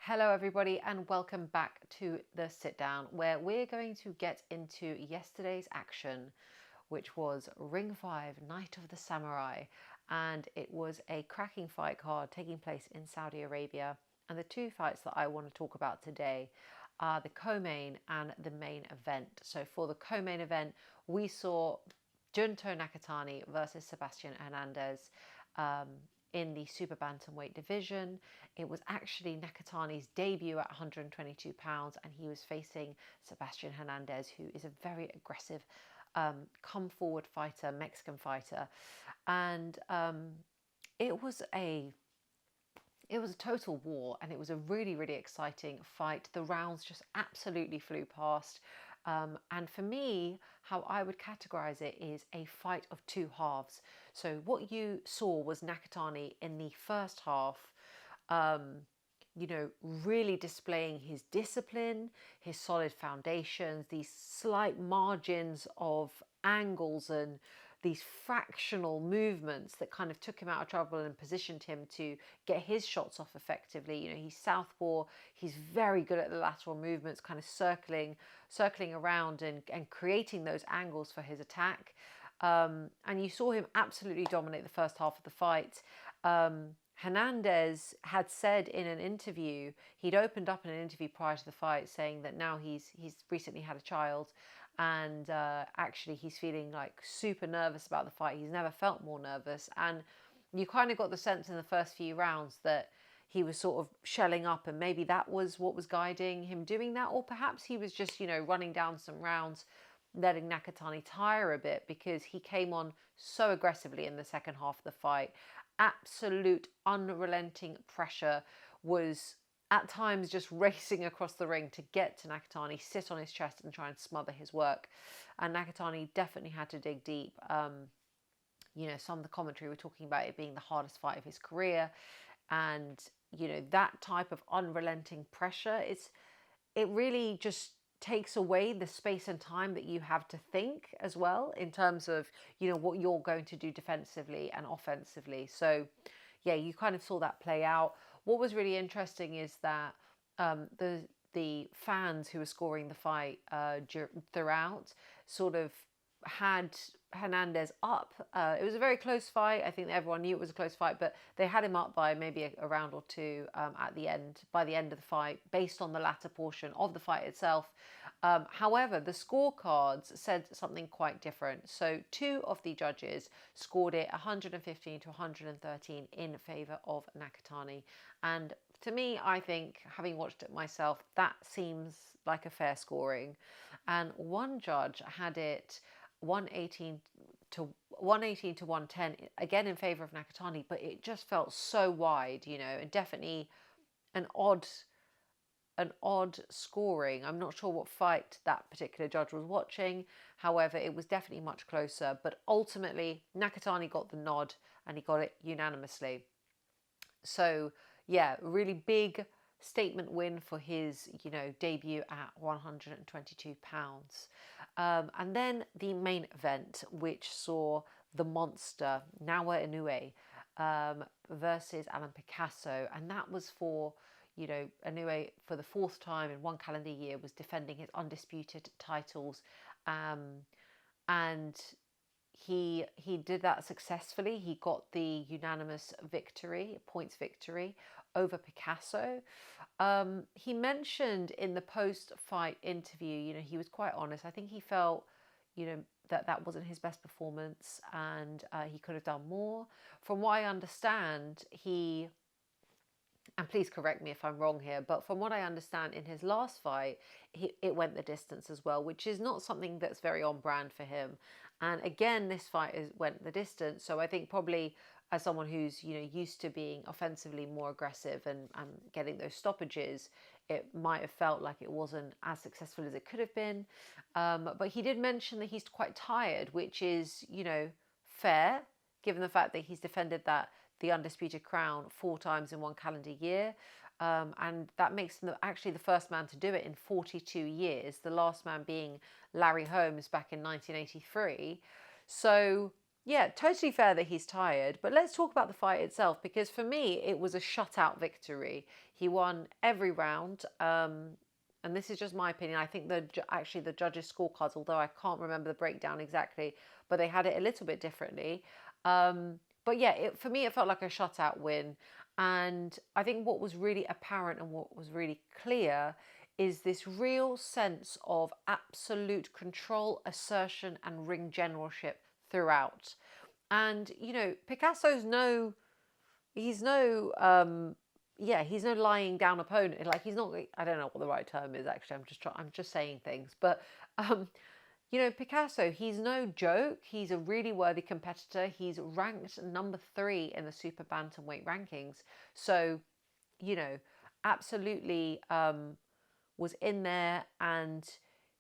Hello, everybody, and welcome back to the sit down where we're going to get into yesterday's action, which was Ring 5 Night of the Samurai. And it was a cracking fight card taking place in Saudi Arabia. And the two fights that I want to talk about today are the co-main and the main event. So for the co-main event, we saw Junto Nakatani versus Sebastian Hernandez. In the Super Bantamweight division. It was actually Nakatani's debut at 122 pounds, and he was facing Sebastian Hernandez, who is a very aggressive, come forward fighter, Mexican fighter. And it was a total war, and it was a really, really exciting fight. The rounds just absolutely flew past. And for me, how I would categorize it is a fight of two halves. So what you saw was Nakatani in the first half, really displaying his discipline, his solid foundations, these slight margins of angles and these fractional movements that kind of took him out of trouble and positioned him to get his shots off effectively. You know, he's southpaw, he's very good at the lateral movements, kind of circling around and creating those angles for his attack. And you saw him absolutely dominate the first half of the fight. Hernandez had said in an interview, he'd opened up in an interview prior to the fight saying that now he's recently had a child, and actually he's feeling like super nervous about the fight. He's never felt more nervous, and you kind of got the sense in the first few rounds that he was sort of shelling up, and maybe that was what was guiding him doing that, or perhaps he was just, running down some rounds, letting Nakatani tire a bit, because he came on so aggressively in the second half of the fight. Absolute unrelenting pressure, was at times just racing across the ring to get to Nakatani, sit on his chest and try and smother his work. And Nakatani definitely had to dig deep. Some of the commentary were talking about it being the hardest fight of his career. And, that type of unrelenting pressure, it really just takes away the space and time that you have to think as well, in terms of, what you're going to do defensively and offensively. So, yeah, you kind of saw that play out. What was really interesting is that the fans who were scoring the fight throughout sort of had Hernandez up. It was a very close fight. I think everyone knew it was a close fight, but they had him up by maybe a round or two at the end, by the end of the fight, based on the latter portion of the fight itself. However, the scorecards said something quite different. So two of the judges scored it 115 to 113 in favour of Nakatani. And to me, I think, having watched it myself, that seems like a fair scoring. And one judge had it 118 to 110, again in favour of Nakatani, but it just felt so wide, and definitely an odd scoring. I'm not sure what fight that particular judge was watching. However, it was definitely much closer. But ultimately, Nakatani got the nod, and he got it unanimously. So, yeah, really big statement win for his, debut at 122 pounds. And then the main event, which saw the monster Inoue versus Alan Picasso, and that was for, Inoue, for the fourth time in one calendar year, was defending his undisputed titles, and he did that successfully. He got the unanimous victory, points victory over Picasso. He mentioned in the post-fight interview, he was quite honest. I think he felt, that wasn't his best performance, and he could have done more. From what I understand, and please correct me if I'm wrong here, but from what I understand, in his last fight, it went the distance as well, which is not something that's very on brand for him. And again, this fight went the distance. So I think probably as someone who's, used to being offensively more aggressive and getting those stoppages, it might have felt like it wasn't as successful as it could have been. But he did mention that he's quite tired, which is, fair, given the fact that he's defended the undisputed crown 4 times in one calendar year. And that makes him actually the first man to do it in 42 years, the last man being Larry Holmes back in 1983. So, Yeah, totally fair that he's tired, but let's talk about the fight itself, because for me it was a shutout victory. He won every round, and this is just my opinion. I think actually the judges' scorecards, although I can't remember the breakdown exactly, but they had it a little bit differently. But yeah, for me it felt like a shutout win, and I think what was really apparent and what was really clear is this real sense of absolute control, assertion, and ring generalship throughout. And Picasso's he's no he's no lying down opponent. Like, he's not, I don't know what the right term is actually. I'm just saying things. But Picasso, he's no joke. He's a really worthy competitor. He's ranked number 3 in the Super Bantamweight rankings. So, absolutely was in there, and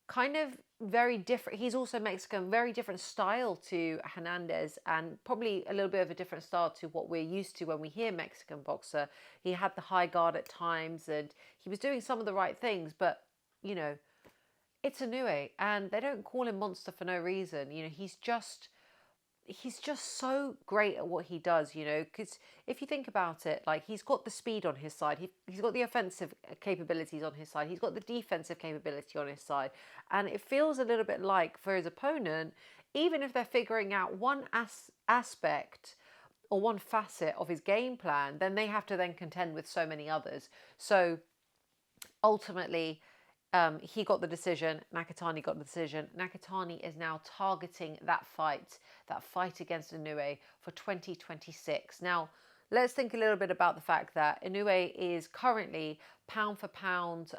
kind of very different. He's also Mexican, very different style to Hernandez, and probably a little bit of a different style to what we're used to when we hear Mexican boxer. He had the high guard at times, and he was doing some of the right things, but it's Inoue, and they don't call him monster for no reason. He's just so great at what he does, because if you think about it, like, he's got the speed on his side, he's got the offensive capabilities on his side, he's got the defensive capability on his side, and it feels a little bit like, for his opponent, even if they're figuring out one aspect or one facet of his game plan, then they have to then contend with so many others. So ultimately, he got the decision. Nakatani got the decision. Nakatani is now targeting that fight against Inoue for 2026. Now, let's think a little bit about the fact that Inoue is currently pound for pound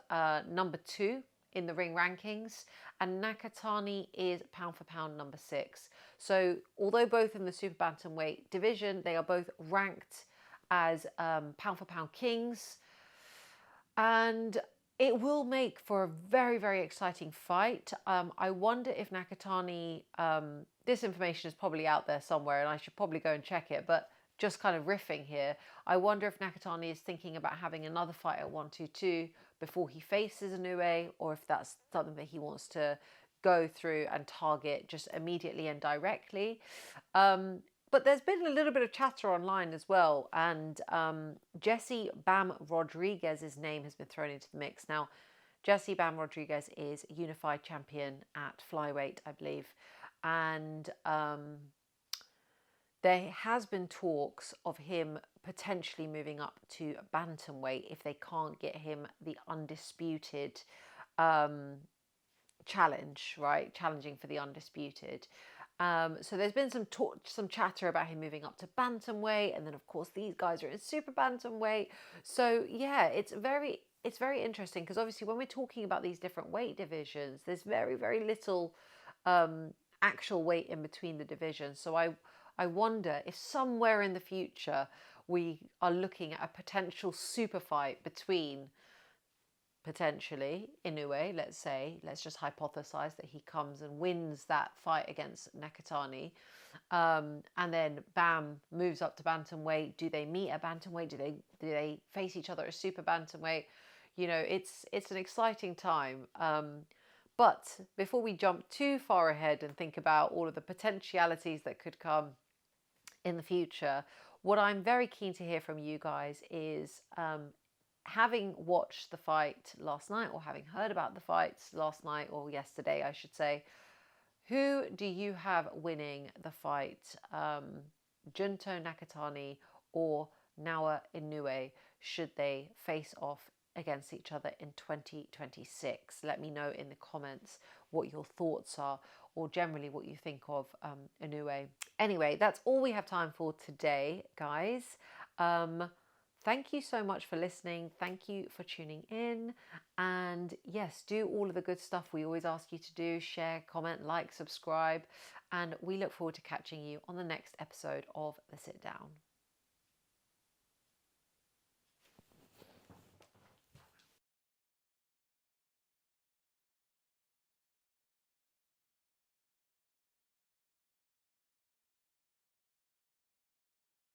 number 2 in the ring rankings, and Nakatani is pound for pound number 6. So, although both in the Super Bantamweight division, they are both ranked as pound for pound kings, and it will make for a very, very exciting fight. I wonder if Nakatani, this information is probably out there somewhere and I should probably go and check it, but just kind of riffing here, I wonder if Nakatani is thinking about having another fight at 122 before he faces Inoue, or if that's something that he wants to go through and target just immediately and directly. But there's been a little bit of chatter online as well, and Jesse Bam Rodriguez's name has been thrown into the mix. Now, Jesse Bam Rodriguez is unified champion at flyweight, I believe, and there has been talks of him potentially moving up to bantamweight if they can't get him the undisputed challenge, right? Challenging for the undisputed. So there's been some chatter about him moving up to bantamweight, and then of course these guys are in super bantamweight. So yeah, it's very interesting, because obviously when we're talking about these different weight divisions, there's very, very little actual weight in between the divisions. So I wonder if somewhere in the future we are looking at a potential super fight between, potentially, Inoue, let's just hypothesize that he comes and wins that fight against Nakatani, and then Bam moves up to bantamweight. Do they meet at bantamweight? Do they face each other at super bantamweight? It's an exciting time. But before we jump too far ahead and think about all of the potentialities that could come in the future, what I'm very keen to hear from you guys is, having watched the fight last night, or having heard about the fights last night, or yesterday, I should say, who do you have winning the fight? Junto Nakatani or Naoya Inoue, should they face off against each other in 2026? Let me know in the comments what your thoughts are, or generally what you think of Inoue. Anyway, that's all we have time for today, guys. Thank you so much for listening. Thank you for tuning in. And yes, do all of the good stuff we always ask you to do. Share, comment, like, subscribe. And we look forward to catching you on the next episode of The Sit Down.